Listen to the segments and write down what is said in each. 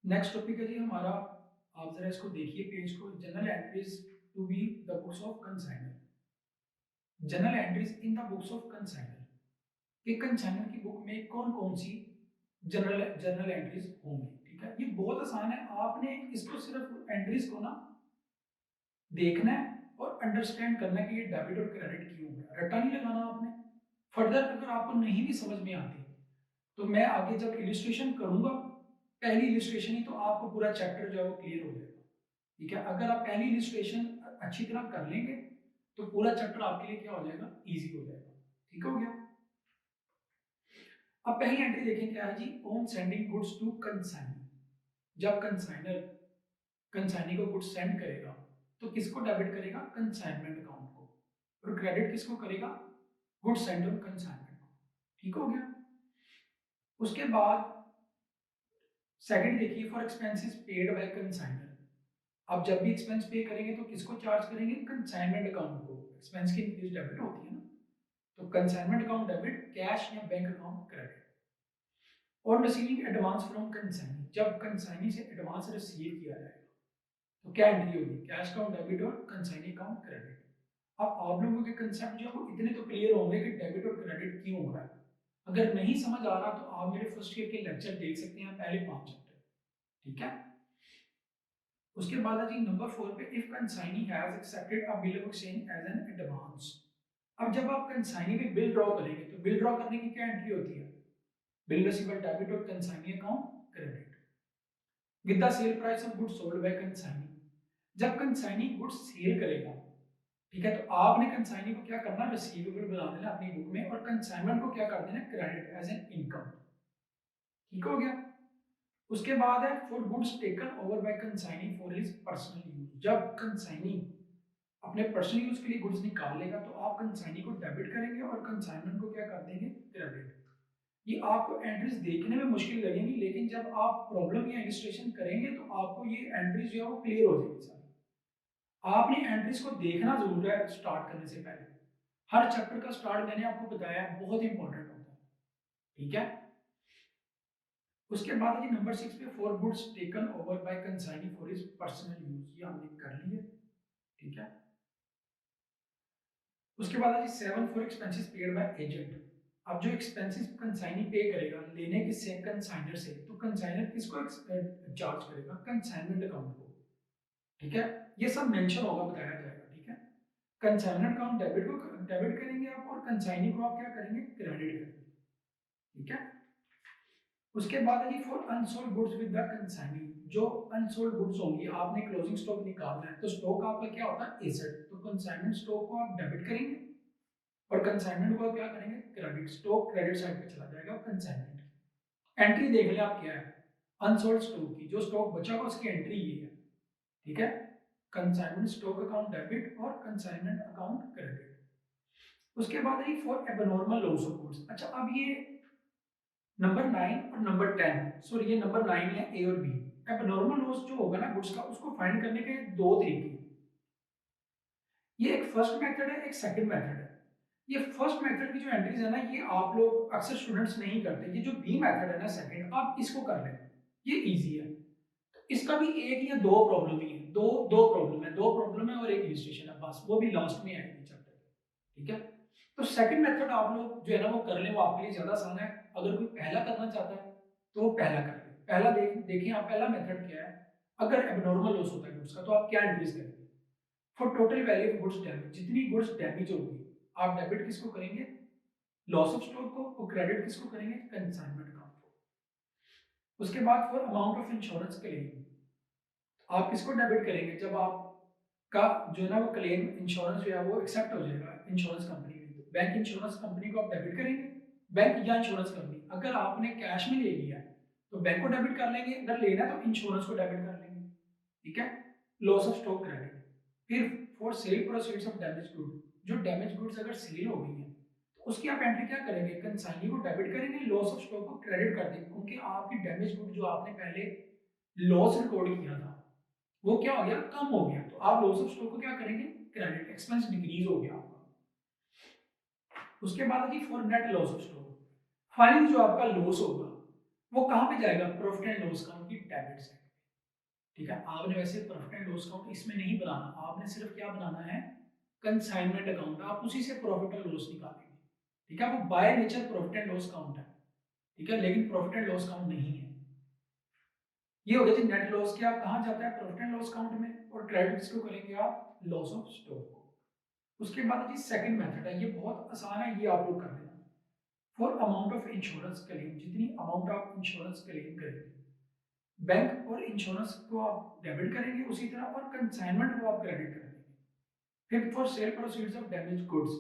Next topic है जी हमारा। आप जरा इसको देखिए पेज को। General entries to be the books of consignor. General entries in the books of consignor कि कंसाइनर की बुक में कौन कौन सी जनरल जनरल एंट्रीज होंगी। ठीक है, ये बहुत आसान है। आपने इसको सिर्फ एंट्रीज को ना देखना है और अंडरस्टैंड करना है कि ये डेबिट और क्रेडिट क्यों है। रट्टा नहीं लगाना आपने। फर्दर अगर आपको नहीं भी समझ में आती तो मैं आगे जब इलिस्ट्रेशन करूंगा, पहली इलिस्ट्रेशन ही तो आपको पूरा चैप्टर जो है वो क्लियर हो जाएगा। ठीक है, अगर आप पहली इलिस्ट्रेशन अच्छी तरह कर लेंगे तो पूरा चैप्टर आपके लिए क्या हो जाएगा, इजी हो जाएगा। ठीक हो गया। अब पहली एंट्री देखें क्या है जी, on sending goods to consignee. जब कंसाइनर कंसाइनी को गुड्स सेंड करेगा तो किसको डेबिट करेगा, कंसाइनमेंट अकाउंट को, और क्रेडिट किसको करेगा, गुड्स सेंड ऑन कंसाइनमेंट को। ठीक हो गया। उसके बाद सेकंड देखिए, for expenses paid by consignor. अब जब भी एक्सपेंस पे करेंगे तो किसको चार्ज करेंगे, कंसाइनमेंट अकाउंट को। एक्सपेंस की फीस डेबिट होती है ना, तो कंसाइनमेंट अकाउंट डेबिट, कैश या बैंक अकाउंट क्रेडिट। और रिसीविंग एडवांस फ्रॉम कंसाइनी, जब कंसाइनी से एडवांस रिसीव किया जाएगा तो क्या एंट्री होगी, कैश अकाउंट डेबिट और कंसाइनी अकाउंट क्रेडिट। अब आप लोगों के कंसेप्ट जो है इतने तो क्लियर होंगे कि डेबिट और क्रेडिट क्यों हो रहा है। अगर नहीं समझ आ रहा तो आप मेरे फर्स्ट ईयर के लेक्चर देख सकते हैं, पहले 5 चैप्टर। ठीक है। उसके बाद है जी नंबर 4 पे, if consignee has accepted a bill of exchange as an advance. अब जब आप कंसाइनी पे बिल ड्रॉ करेंगे तो बिल ड्रॉ करने की क्या एंट्री होती है, बिल रिसीवेबल डेबिट और consignee account credit with the sale price of goods sold by consignee. जब कंसाइनी गुड्स सेल करेगा, ठीक है, तो आपने कंसाइनी को क्या करना, रिसीवेबल बना देना अपनी बुक में, और कंसाइनमेंट को क्या कर देना, क्रेडिट एज एन इनकम। ठीक हो गया। उसके बाद है for goods taken over by consignee for his personal use. जब कंसाइनी अपने पर्सनल यूज के लिए गुड्स निकाल लेगा तो आप कंसाइनी को डेबिट करेंगे और कंसाइनमेंट को क्या कर देंगे, क्रेडिट। ये आपको एंट्रीज देखने में मुश्किल लगेंगी, लेकिन जब आप प्रॉब्लम या इलस्ट्रेशन करेंगे तो आपको ये एंट्रीज जो है वो क्लियर हो जाएगी सारी। आपने एंट्रीज को देखना जरूर है स्टार्ट करने से पहले। हर चैप्टर का स्टार्ट मैंने आपको बताया बहुत इंपॉर्टेंट होता है। ठीक है। उसके बाद है नंबर 6 पे, for goods taken over by consignee for his personal use, ये हमने कर लिया। ठीक है। उसके बाद है 7 for expenses paid by agent. अब जो एक्सपेंसेस कंसाइनी पे करेगा लेने किससे, कंसाइनर से, तो कंसाइनर किसको चार्ज करेगा, कंसाइनमेंट अकाउंट को। ठीक है, ये सब मेंशन होगा, बताया जाएगा। ठीक है, कंसाइनमेंट अकाउंट डेबिट को डेबिट करेंगे आप, और कंसाइनी को आप क्या करेंगे, क्रेडिट करेंगे। ठीक है। उसके बाद है जी for unsold goods with the consignee. जो अनसोल्ड गुड्स होंगी, आपने क्लोजिंग स्टॉक निकालना है, तो स्टॉक आपका क्या होता है, एसेट, तो कंसाइनमेंट स्टॉक को आप डेबिट करेंगे और कंसाइनमेंट को आप क्या करेंगे, क्रेडिट। स्टॉक क्रेडिट साइड पे चला जाएगा। कंसाइनमेंट एंट्री देख ले आप क्या है, अनसोल्ड स्टॉक की, जो स्टॉक बचा हुआ उसकी एंट्री ये है। ठीक है, कंसाइनमेंट स्टॉक अकाउंट डेबिट और कंसाइनमेंट अकाउंट क्रेडिट। उसके बाद है for abnormal loss of goods. अच्छा, अब ये नंबर 9 और नंबर 10, सॉरी ये नंबर 9 है, ए और बी। एबनॉर्मल लॉस जो होगा ना गुड्स का, उसको फाइंड करने के दो तरीके हैं। ये एक फर्स्ट मेथड है, एक सेकंड मेथड है। ये फर्स्ट मेथड की जो एंट्रीज है ना, ये आप लोग अक्सर स्टूडेंट्स नहीं करते। ये जो बी मेथड है ना सेकंड, आप इसको कर लें, ये इजी है। इसका भी एक या दो प्रॉब्लम ही है, दो दो प्रॉब्लम है, दो प्रॉब्लम है और एक इलस्ट्रेशन है बस, वो भी लास्ट में आएगी चैप्टर के। ठीक है, तो सेकंड मेथड आप लोग जो है ना वो कर लें, वो आपके लिए ज्यादा आसान है। अगर कोई पहला करना चाहता है तो वो पहला कर ले। पहला देखें आप, पहला मेथड क्या है, अगर एबनॉर्मल लॉस होता है गुड्स का तो आप क्या एंट्रीज करेंगे, for total value of goods damage, जितनी गुड्स डैमेज होगी आप डेबिट किसको करेंगे, लॉस ऑफ स्टॉक को, और क्रेडिट किसको करेंगे, कंसाइनमेंट अकाउंट को। उसके बाद for amount of insurance claim, आप किसको डेबिट करेंगे, जब आपका जो है ना वो क्लेम इंश्योरेंस जो है वो एक्सेप्ट हो जाएगा इंश्योरेंस कंपनी में, तो बैंक इंश्योरेंस कंपनी को आप डेबिट करेंगे, बैंक या इंश्योरेंस कंपनी। अगर आपने कैश में ले लिया है तो बैंक को डेबिट कर लेंगे, अगर लेना है तो इंश्योरेंस को डेबिट कर लेंगे। ठीक है, लॉस ऑफ स्टॉक क्रेडिट। फिर for sale proceeds of damage good, जो डैमेज गुड्स अगर सेल हो गई है तो उसकी आप एंट्री क्या करेंगे, कंसाइनी को डेबिट करेंगे, लॉस ऑफ स्टॉक को क्रेडिट कर देंगे, क्योंकि आपकी डैमेज गुड जो आपने पहले लॉस रिकॉर्ड किया था वो क्या हो गया, कम हो गया, तो आप लॉस ऑफ स्टॉक को क्या करेंगे, क्रेडिट, एक्सपेंस डिक्रीज हो गया आपका। उसके बाद जी for net loss of stock, finally जो आपका लॉस होगा वो कहाँ पे जाएगा? प्रॉफिट एंड लॉस अकाउंट की डेबिट साइड। ठीक है, आपने वैसे प्रॉफिट एंड लॉस अकाउंट इसमें नहीं बनाना, आपने सिर्फ क्या बनाना है? कंसाइनमेंट अकाउंट, आप उसी से प्रॉफिट एंड लॉस निकालेंगे। ठीक है, वो by nature profit and loss account है। ठीक है, लेकिन प्रॉफिट एंड लॉस अकाउंट नहीं है। ये हो गया जी नेट लॉस, क्या कहाँ जाता है? प्रॉफिट एंड लॉस अकाउंट में। और क्रेडिट किसको करेंगे आप? लॉस ऑफ स्टॉक को। उसके बाद जी सेकंड मेथड है, ये बहुत आसान है, ये आप लोग कर लेना। For amount of insurance claim, जितनी अमाउंट आप इंश्योरेंस क्लेम करेंगे, बैंक और इंश्योरेंस को आप डेबिट करेंगे उसी तरह, और कंसाइनमेंट को आप क्रेडिट करेंगे। फिर for sale proceeds of damage goods,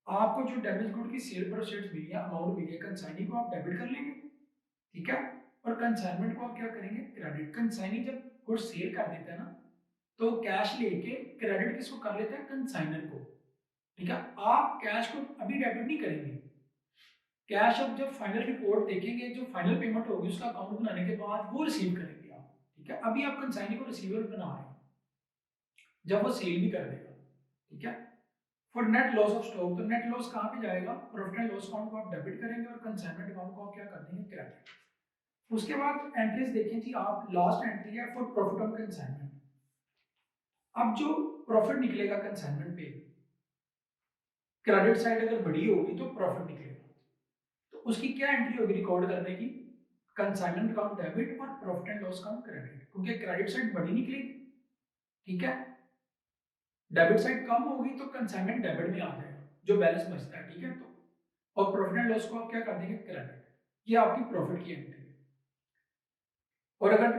आपको जो डैमेज गुड की सेल प्रोसीड्स मिली है, अमाउंट मिली है, कंसाइनी को आप डेबिट कर लेंगे। ठीक है, और कंसाइनमेंट को आप क्या करेंगे? क्रेडिट। कंसाइनी जब गुड्स सेल कर देता है ना, तो कैश लेके क्रेडिट किसको कर लेता है? कंसाइनर को। ठीक है, आप कैश को अभी डेबिट नहीं करेंगे। कैश अब जब फाइनल रिपोर्ट देखेंगे, जो फाइनल पेमेंट होगी उसका अकाउंट बनाने के बाद वो रिसीव करेंगे आप। ठीक है, अभी आप कंसाइनी को रिसीवेबल बना रहे हैं, जब वो सेल भी कर देगा। ठीक है, for net loss of stock, तो नेट लॉस कहाँ पे जाएगा? प्रॉफिट एंड लॉस अकाउंट को आप डेबिट करेंगे और कंसाइनमेंट अकाउंट को आप क्या कर देंगे? क्रेडिट। उसके बाद एंट्रीज देखें जी आप, लास्ट एंट्री है फॉर प्रॉफिट ऑन कंसाइनमेंट। अब जो प्रॉफिट निकलेगा कंसाइनमेंट पे, क्रेडिट साइड अगर बड़ी होगी तो प्रॉफिट निकलेगा, तो उसकी क्या एंट्री होगी रिकॉर्ड करने की? कंसाइनमेंट अकाउंट डेबिट और profit and loss account credit, क्योंकि क्रेडिट साइड बड़ी निकलेगी। ठीक है, डेबिट साइड कम होगी तो कंसाइनमेंट डेबिट में आ जाएगा, जो बैलेंस बचता है। ठीक है, तो और प्रॉफिट एंड लॉस को आप क्या कर देंगे? क्रेडिट। ये आपकी प्रॉफिट की एंट्री है। और अगर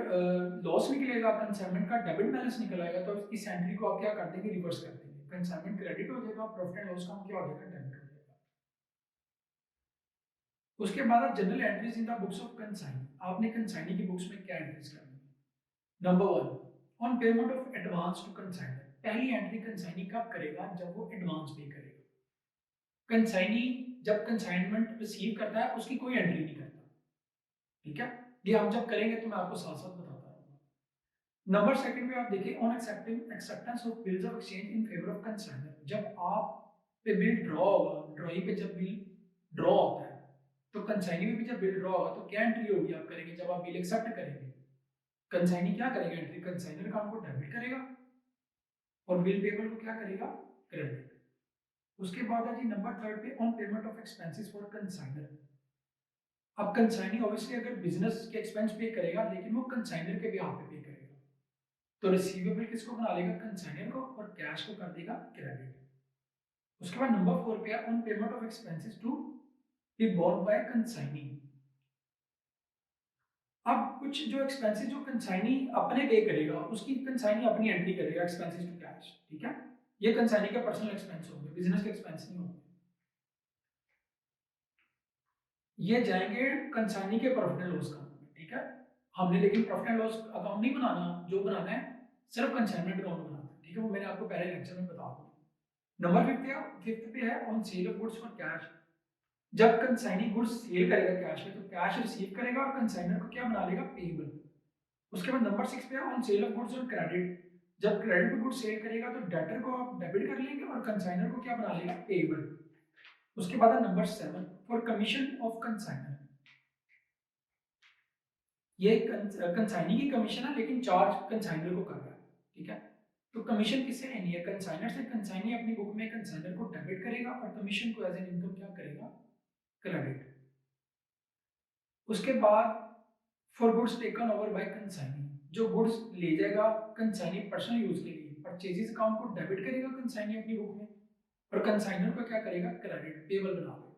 लॉस निकलेगा, कंसाइनमेंट का डेबिट बैलेंस निकल आएगा, तो इस एंट्री को आप क्या कर देंगे? रिवर्स कर देंगे। कंसाइनमेंट क्रेडिट हो जाएगा, प्रॉफिट एंड लॉस का क्या हो जाएगा? डेबिट हो जाएगा। उसके बाद general entries in the books of consign, आपने कंसाइनी की बुक्स में क्या एंट्रीज करनी है? Number 1, on payment of advance to consignor, पहली एंट्री कंसाइनी कब करेगा? जब वो एडवांस पे करेगा। कंसाइनी जब कंसाइनमेंट रिसीव करता है उसकी कोई एंट्री नहीं करता। ठीक है, ये हम जब करेंगे तो मैं आपको साथ साथ बताता रहूंगा। नंबर सेकंड में आप देखिए, on accepting acceptance of bills of exchange in favour of consignor, जब आप पे बिल ड्रॉ होगा, ड्रॉई पे जब बिल ड्रॉ होता है, तो कंसाइनी में भी जब बिल ड्रॉ होगा तो क्या एंट्री होगी आप करेंगे? जब आप बिल एक्सेप्ट करेंगे, कंसाइनी क्या करेगा? एंट्री कंसाइनर अकाउंट को डेबिट करेगा और बिल पेबल को क्या करेगा? क्रेडिट। उसके बाद है जी नंबर थर्ड पे, on payment of expenses for consignor. अब कंसाइनी ऑब्वियसली अगर बिजनेस के एक्सपेंस पे करेगा, लेकिन वो कंसाइनर के बिहाफ पे करेगा, तो रिसीवेबल किसको बना लेगा? कंसाइनर को, और कैश को कर देगा क्रेडिट। उसके बाद नंबर 4 पे है, on payment of expenses to be borne by consignee. अब कुछ जो एक्सपेंसेस जो कंसाइनी अपने पे करेगा, उसकी कंसाइनी अपनी एंट्री करेगा, एक्सपेंसेस टू कैश। ठीक है, ये कंसाइनी का पर्सनल एक्सपेंस होंगे, बिजनेस के एक्सपेंस नहीं होंगे। ये जाएंगे कंसाइनी के प्रॉफिट एंड लॉस अकाउंट में। ठीक है, हमने लेकिन प्रॉफिट एंड लॉस अकाउंट नहीं बनाना, जो बनाना है सिर्फ कंसाइनमेंट अकाउंट बनाना है। ठीक है, वो मैंने आपको पहले लेक्चर में बता दिया। नंबर फिफ्थ पे है, on sale of goods for cash, जब कंसाइनी गुड्स सेल करेगा कैश में, तो कैश रिसीव करेगा और कंसाइनर को क्या बना लेगा? पेबल। उसके बाद नंबर 6 पे on sale of goods on credit, जब क्रेडिट पे गुड्स सेल करेगा तो डेटर को आप डेबिट कर लेंगे और कंसाइनर को क्या बना लेगा? पेबल। उसके बाद है number 7, for commission of consignor, ये कंसाइनी की कमीशन है लेकिन चार्ज कंसाइनर को कर रहा है। ठीक है, तो कमीशन किससे लेनी है? कंसाइनर से। कंसाइनी अपनी बुक में कंसाइनर को डेबिट करेगा और कमीशन को एज एन इनकम क्या करेगा? क्रेडिट। उसके बाद for goods taken over by consignee, जो गुड्स ले जाएगा कंसाइनी पर्सनल यूज के लिए, परचेजेस अकाउंट को डेबिट करेगा कंसाइनी अपनी बुक में, और कंसाइनर को क्या करेगा? क्रेडिट, पेबल बना देगा।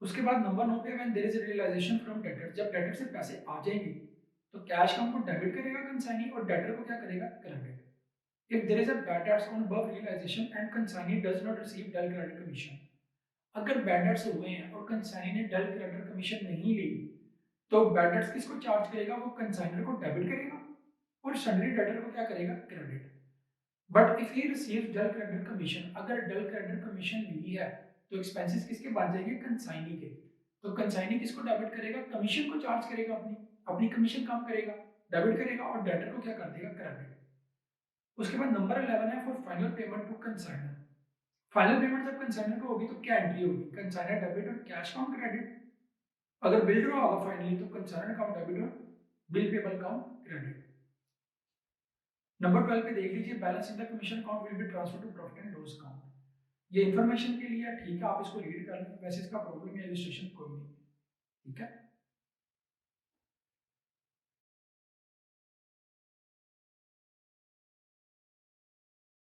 उसके बाद नंबर 9 पे, when there is realization from debtor, जब डेटर से पैसे आ जाएंगे तो कैश अकाउंट को डेबिट करेगा कंसाइनी और डेटर को क्या करेगा? Credit. If there is a bad debts on above realization and consignee does not receive del credit commission, अगर बैड डेट्स हुए हैं और कंसाइनी ने डल क्रेडिट कमीशन नहीं ली, तो बैड डेट्स किसको चार्ज करेगा? वो कंसाइनर को डेबिट करेगा और सन्ड्री डेटर को क्या करेगा? Credit. But if he receives del credit commission, अगर डल क्रेडिट कमीशन मिली है तो एक्सपेंसेस किसके बन जाएंगे? कंसाइनी के। तो कंसाइनी किसको डेबिट करेगा? कमीशन को चार्ज करेगा, अपनी अपनी कमीशन कम करेगा, डेबिट करेगा, और डेटर को क्या कर देगा? क्रेडिट। उसके बाद नंबर 11 है, for final payment to consignor, final payment जब कंसाइनर को होगी तो क्या एंट्री होगी? कंसाइनर डेबिट और कैश अकाउंट क्रेडिट। अगर बिल ड्रॉ होगा फाइनली तो कंसर्न अकाउंट डेबिट और bill payable account credit. Number 12 पे देख लीजिए, balance in the commission account will be transfer to profit and loss account. ये इन्फॉर्मेशन के लिए ठीक है, आप इसको रीड कर लें, वैसे इसका प्रॉब्लम या इलस्ट्रेशन कोई नहीं, ठीक है।